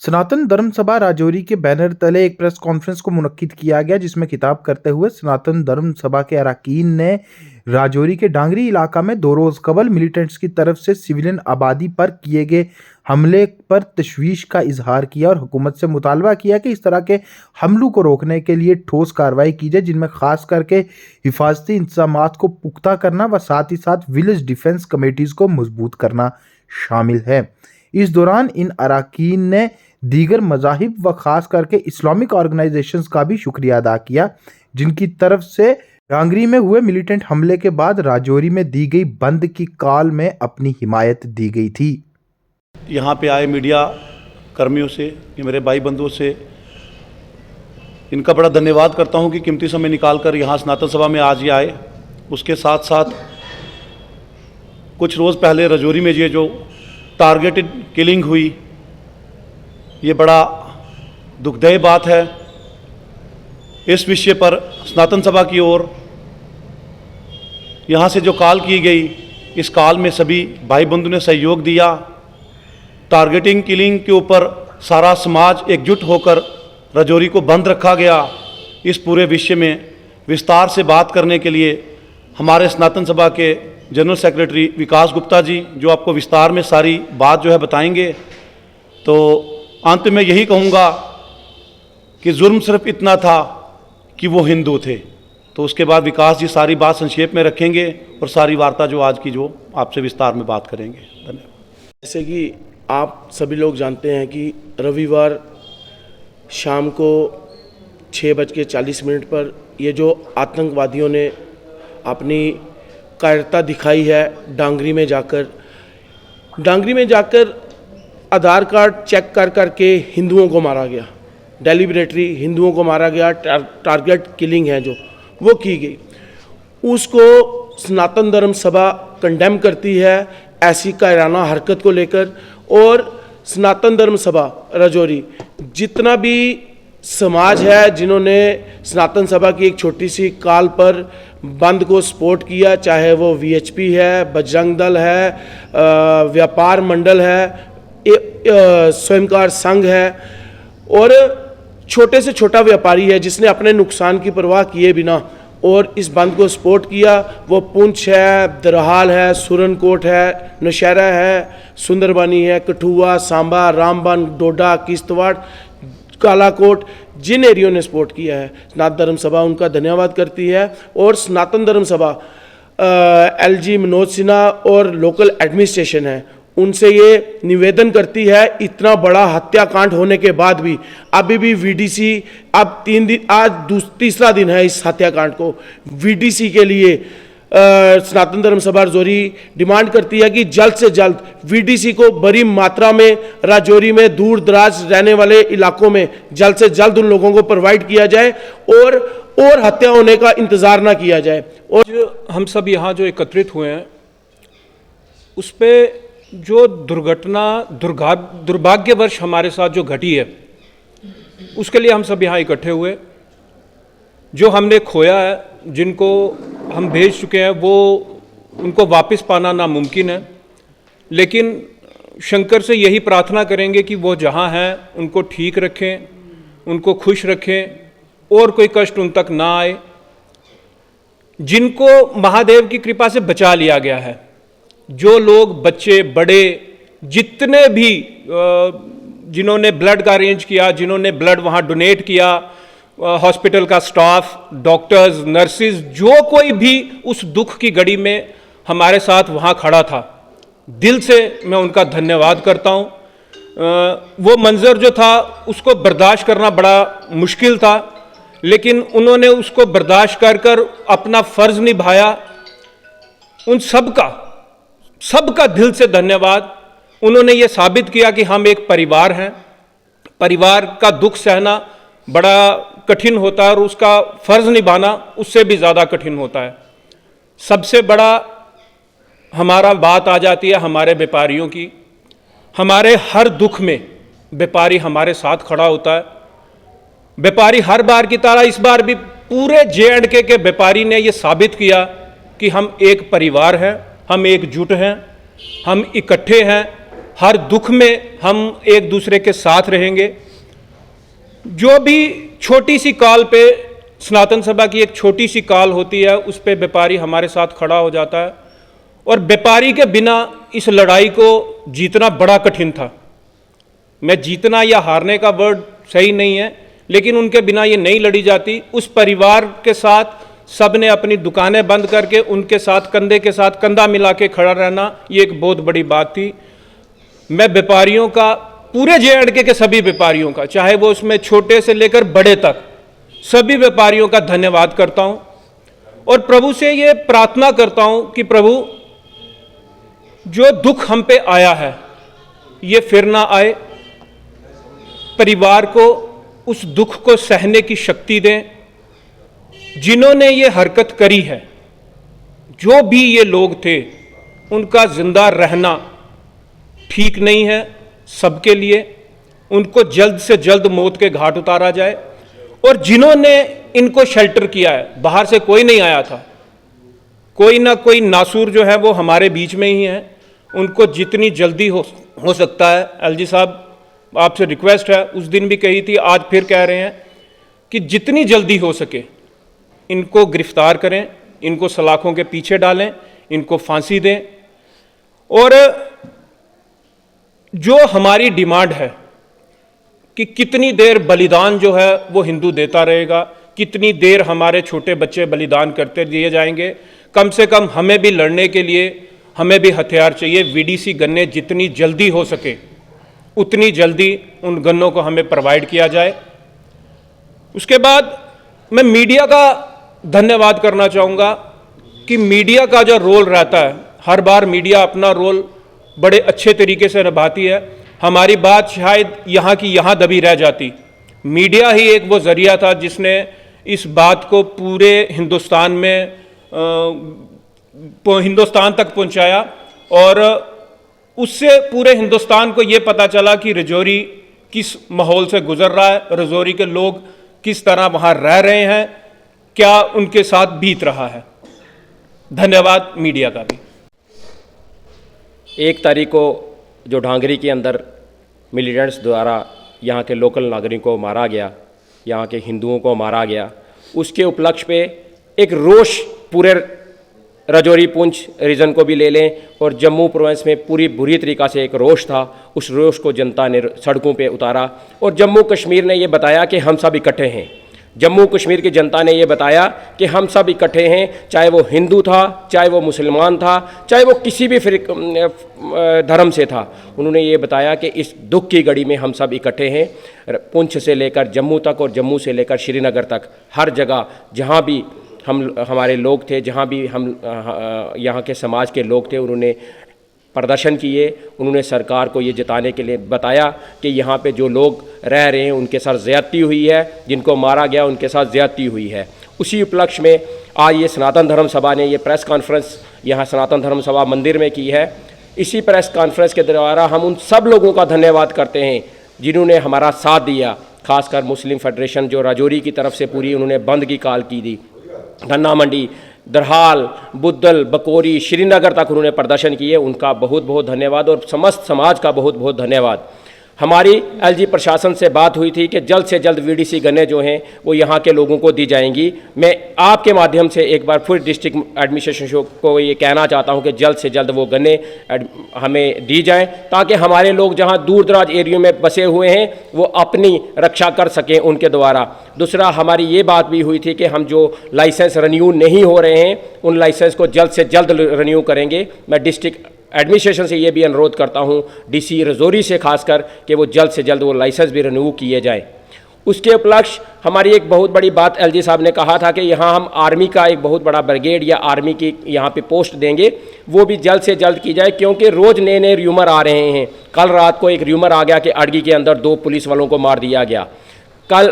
सनातन धर्म सभा राजौरी के बैनर तले एक प्रेस कॉन्फ्रेंस को मुनक्किद किया गया, जिसमें खिताब करते हुए सनातन धर्म सभा के अरकान ने राजौरी के डांगरी इलाका में 2 रोज कबल मिलिटेंट्स की तरफ से सिविलियन आबादी पर किए गए हमले पर तशवीश का इजहार किया और हुकूमत से मुतालबा किया कि इस तरह के हमलों को रोकने के लिए ठोस कार्रवाई की जाए, जिनमें खास करके हिफाजती इंतजामात को पुख्ता करना व साथ ही साथ विलेज डिफेंस कमेटीज को मजबूत करना शामिल है। इस दौरान इन अरकान ने दीगर मज़ाहिब व ख़ास करके इस्लामिक ऑर्गेनाइजेशंस का भी शुक्रिया अदा किया, जिनकी तरफ से डांगरी में हुए मिलिटेंट हमले के बाद राजौरी में दी गई बंद की कॉल में अपनी हिमायत दी गई थी। यहाँ पे आए मीडिया कर्मियों से, ये मेरे भाई बंधुओं से, इनका बड़ा धन्यवाद करता हूँ कि कीमती समय निकाल कर यहाँ सनातन सभा में आज ये आए। उसके साथ साथ कुछ रोज़ पहले राजौरी में ये जो टारगेटेड किलिंग हुई, ये बड़ा दुखदायी बात है। इस विषय पर सनातन सभा की ओर यहाँ से जो कॉल की गई, इस कॉल में सभी भाई बंधु ने सहयोग दिया। टारगेटिंग किलिंग के ऊपर सारा समाज एकजुट होकर राजौरी को बंद रखा गया। इस पूरे विषय में विस्तार से बात करने के लिए हमारे सनातन सभा के जनरल सेक्रेटरी विकास गुप्ता जी, जो आपको विस्तार में सारी बात जो है बताएंगे। तो अंत में यही कहूँगा कि जुर्म सिर्फ इतना था कि वो हिंदू थे। तो उसके बाद विकास जी सारी बात संक्षेप में रखेंगे और सारी वार्ता जो आज की जो आपसे विस्तार में बात करेंगे। धन्यवाद। जैसे कि आप सभी लोग जानते हैं कि रविवार शाम को 6:40 पर ये जो आतंकवादियों ने अपनी कायरता दिखाई है, डांगरी में जाकर आधार कार्ड चेक कर करके हिंदुओं को मारा गया, डेलिबरेटरी हिंदुओं को मारा गया। टारगेट किलिंग है जो वो की गई, उसको सनातन धर्म सभा कंडेम करती है ऐसी कायराना हरकत को लेकर। और सनातन धर्म सभा राजौरी जितना भी समाज है जिन्होंने सनातन सभा की एक छोटी सी कॉल पर बंद को सपोर्ट किया, चाहे वो वीएचपी है, बजरंग दल है, व्यापार मंडल है, स्वयंकार संघ है और छोटे से छोटा व्यापारी है जिसने अपने नुकसान की परवाह किए बिना और इस बंद को सपोर्ट किया। वो पुंछ है, दरहाल है, सुरनकोट है, नौशहरा है, सुंदरबानी है, कठुआ, सांबा, रामबन, डोडा, किश्तवाड़, कालाकोट, जिन एरियो ने सपोर्ट किया है, सनातन धर्म सभा उनका धन्यवाद करती है। और सनातन धर्म सभा एलजी मनोज सिन्हा और लोकल एडमिनिस्ट्रेशन है, उनसे ये निवेदन करती है, इतना बड़ा हत्याकांड होने के बाद भी अभी भी वीडीसी, अब 3 दिन, आज तीसरा दिन है इस हत्याकांड को, वीडीसी के लिए सनातन धर्म सभा राजौरी डिमांड करती है कि जल्द से जल्द वीडीसी को बड़ी मात्रा में राजौरी में दूर दराज रहने वाले इलाकों में जल्द से जल्द उन लोगों को प्रोवाइड किया जाए और हत्या होने का इंतजार ना किया जाए। और जो हम सब यहाँ जो एकत्रित हुए हैं, उस पर जो दुर्घटना दुर्भाग्यवश हमारे साथ जो घटी है, उसके लिए हम सब यहाँ इकट्ठे हुए। जो हमने खोया है, जिनको हम भेज चुके हैं, वो उनको वापस पाना नामुमकिन है, लेकिन शंकर से यही प्रार्थना करेंगे कि वो जहाँ हैं उनको ठीक रखें, उनको खुश रखें और कोई कष्ट उन तक ना आए। जिनको महादेव की कृपा से बचा लिया गया है, जो लोग, बच्चे, बड़े, जितने भी जिन्होंने ब्लड का अरेंज किया, जिन्होंने ब्लड वहाँ डोनेट किया, हॉस्पिटल का स्टाफ, डॉक्टर्स, नर्सिस, जो कोई भी उस दुख की घड़ी में हमारे साथ वहाँ खड़ा था, दिल से मैं उनका धन्यवाद करता हूँ। वो मंजर जो था उसको बर्दाश्त करना बड़ा मुश्किल था, लेकिन उन्होंने उसको बर्दाश्त कर अपना फ़र्ज़ निभाया। उन सबका दिल से धन्यवाद। उन्होंने ये साबित किया कि हम एक परिवार हैं। परिवार का दुख सहना बड़ा कठिन होता है और उसका फ़र्ज़ निभाना उससे भी ज़्यादा कठिन होता है। सबसे बड़ा हमारा बात आ जाती है हमारे व्यापारियों की। हमारे हर दुख में व्यापारी हमारे साथ खड़ा होता है। व्यापारी हर बार की तरह इस बार भी पूरे J&K के व्यापारी ने ये साबित किया कि हम एक परिवार हैं, हम एकजुट हैं, हम इकट्ठे हैं, हर दुख में हम एक दूसरे के साथ रहेंगे। जो भी छोटी सी कॉल पे, सनातन सभा की एक छोटी सी कॉल होती है, उस पे व्यापारी हमारे साथ खड़ा हो जाता है, और व्यापारी के बिना इस लड़ाई को जीतना बड़ा कठिन था। मैं जीतना या हारने का वर्ड सही नहीं है, लेकिन उनके बिना ये नहीं लड़ी जाती। उस परिवार के साथ सब ने अपनी दुकानें बंद करके उनके साथ कंधे के साथ कंधा मिला के खड़ा रहना, ये एक बहुत बड़ी बात थी। मैं व्यापारियों का, पूरे JNK के सभी व्यापारियों का, चाहे वो उसमें छोटे से लेकर बड़े तक, सभी व्यापारियों का धन्यवाद करता हूं, और प्रभु से ये प्रार्थना करता हूं कि प्रभु, जो दुख हम पे आया है ये फिर ना आए। परिवार को उस दुख को सहने की शक्ति दें। जिन्होंने ये हरकत करी है, जो भी ये लोग थे, उनका जिंदा रहना ठीक नहीं है सबके लिए। उनको जल्द से जल्द मौत के घाट उतारा जाए। और जिन्होंने इनको शेल्टर किया है, बाहर से कोई नहीं आया था, कोई ना कोई नासूर जो है वो हमारे बीच में ही है, उनको जितनी जल्दी हो सकता है, LG साहब आपसे रिक्वेस्ट है, उस दिन भी कही थी, आज फिर कह रहे हैं कि जितनी जल्दी हो सके इनको गिरफ्तार करें, इनको सलाखों के पीछे डालें, इनको फांसी दें। और जो हमारी डिमांड है कि कितनी देर बलिदान जो है वो हिंदू देता रहेगा, कितनी देर हमारे छोटे बच्चे बलिदान करते दिए जाएंगे, कम से कम हमें भी लड़ने के लिए हमें भी हथियार चाहिए। VDC गन्ने जितनी जल्दी हो सके उतनी जल्दी उन गन्नों को हमें प्रोवाइड किया जाए। उसके बाद मैं मीडिया का धन्यवाद करना चाहूँगा कि मीडिया का जो रोल रहता है, हर बार मीडिया अपना रोल बड़े अच्छे तरीके से निभाती है। हमारी बात शायद यहाँ की यहाँ दबी रह जाती। मीडिया ही एक वो जरिया था जिसने इस बात को पूरे हिंदुस्तान में हिंदुस्तान तक पहुँचाया, और उससे पूरे हिंदुस्तान को ये पता चला कि रजौरी किस माहौल से गुजर रहा है, रजौरी के लोग किस तरह वहाँ रह रहे हैं, क्या उनके साथ बीत रहा है। धन्यवाद मीडिया का भी। 1 तारीख को जो ढांगरी के अंदर मिलिटेंट्स द्वारा यहाँ के लोकल नागरिकों को मारा गया, यहाँ के हिंदुओं को मारा गया, उसके उपलक्ष्य पे एक रोष पूरे रजौरी पुंछ रीजन को भी ले लें और जम्मू प्रोविंस में पूरी बुरी तरीक़ा से एक रोष था। उस रोष को जनता ने सड़कों पे उतारा और जम्मू कश्मीर ने ये बताया कि हम सब इकट्ठे हैं। जम्मू कश्मीर की जनता ने ये बताया कि हम सब इकट्ठे हैं, चाहे वो हिंदू था, चाहे वो मुसलमान था, चाहे वो किसी भी धर्म से था। उन्होंने ये बताया कि इस दुख की घड़ी में हम सब इकट्ठे हैं। पुंछ से लेकर जम्मू तक और जम्मू से लेकर श्रीनगर तक हर जगह जहाँ भी हमारे लोग थे, जहाँ भी हम यहाँ के समाज के लोग थे, उन्होंने प्रदर्शन किए। उन्होंने सरकार को ये जताने के लिए बताया कि यहाँ पे जो लोग रह रहे हैं उनके साथ ज़्यादती हुई है, जिनको मारा गया उनके साथ ज़्यादती हुई है। उसी उपलक्ष्य में आज ये सनातन धर्म सभा ने ये प्रेस कॉन्फ्रेंस यहाँ सनातन धर्म सभा मंदिर में की है। इसी प्रेस कॉन्फ्रेंस के द्वारा हम उन सब लोगों का धन्यवाद करते हैं जिन्होंने हमारा साथ दिया, खासकर मुस्लिम फेडरेशन जो राजौरी की तरफ से पूरी उन्होंने बंद की कॉल की थी। गन्ना मंडी, दरहाल, बुद्धल, बकोरी, श्रीनगर तक उन्होंने प्रदर्शन किए, उनका बहुत बहुत धन्यवाद और समस्त समाज का बहुत बहुत धन्यवाद। हमारी LG प्रशासन से बात हुई थी कि जल्द से जल्द VDC गन्ने जो हैं वो यहाँ के लोगों को दी जाएंगी। मैं आपके माध्यम से एक बार फिर डिस्ट्रिक्ट एडमिनिस्ट्रेशन को ये कहना चाहता हूँ कि जल्द से जल्द वो गन्ने हमें दी जाएं, ताकि हमारे लोग जहाँ दूर दराज एरियो में बसे हुए हैं वो अपनी रक्षा कर सकें उनके द्वारा। दूसरा, हमारी ये बात भी हुई थी कि हम जो लाइसेंस रिन्यू नहीं हो रहे हैं उन लाइसेंस को जल्द से जल्द रिन्यू करेंगे। मैं डिस्ट्रिक्ट एडमिनिस्ट्रेशन से ये भी अनुरोध करता हूँ, DC रजौरी से खासकर, कि वो जल्द से जल्द वो लाइसेंस भी रिन्यू किए जाएं। उसके उपलक्ष्य हमारी एक बहुत बड़ी बात LG साहब ने कहा था कि यहाँ हम आर्मी का एक बहुत बड़ा ब्रिगेड या आर्मी की यहाँ पे पोस्ट देंगे, वो भी जल्द से जल्द की जाए, क्योंकि रोज़ नए नए र्यूमर आ रहे हैं। कल रात को एक र्यूमर आ गया कि अड़गी के अंदर 2 पुलिस वालों को मार दिया गया। कल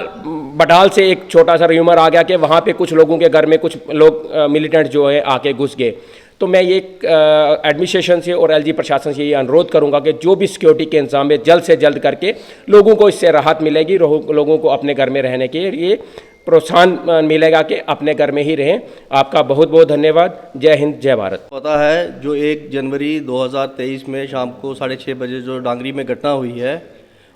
बडाल से एक छोटा सा र्यूमर आ गया कि वहाँ पे कुछ लोगों के घर में कुछ लोग मिलिटेंट जो है आके घुस गए। तो मैं ये एडमिनिस्ट्रेशन से और LG प्रशासन से ये अनुरोध करूंगा कि जो भी सिक्योरिटी के इंतजाम है जल्द से जल्द करके लोगों को इससे राहत मिलेगी, लोगों को अपने घर में रहने के लिए प्रोत्साहन मिलेगा कि अपने घर में ही रहें। आपका बहुत बहुत धन्यवाद। जय हिंद, जय भारत। पता है जो 1 जनवरी 2023 में शाम को 6:30 बजे जो डांगरी में घटना हुई है,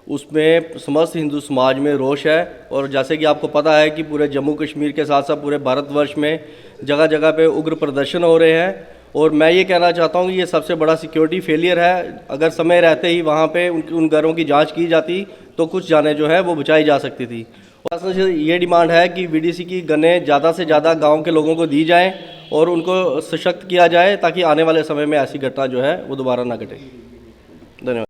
उसमें समस्त हिंदू समाज में रोष है। और जैसे कि आपको पता है कि पूरे जम्मू कश्मीर के साथ साथ पूरे भारतवर्ष में जगह जगह पे उग्र प्रदर्शन हो रहे हैं। और मैं ये कहना चाहता हूँ कि ये सबसे बड़ा सिक्योरिटी फेलियर है। अगर समय रहते ही वहाँ पे उन घरों की जांच की जाती तो कुछ जानें जो है वो बचाई जा सकती थी। और ये डिमांड है कि वीडीसी की गनें ज़्यादा से ज़्यादा गाँव के लोगों को दी जाएँ और उनको सशक्त किया जाए ताकि आने वाले समय में ऐसी घटना जो है वो दोबारा ना घटे। धन्यवाद।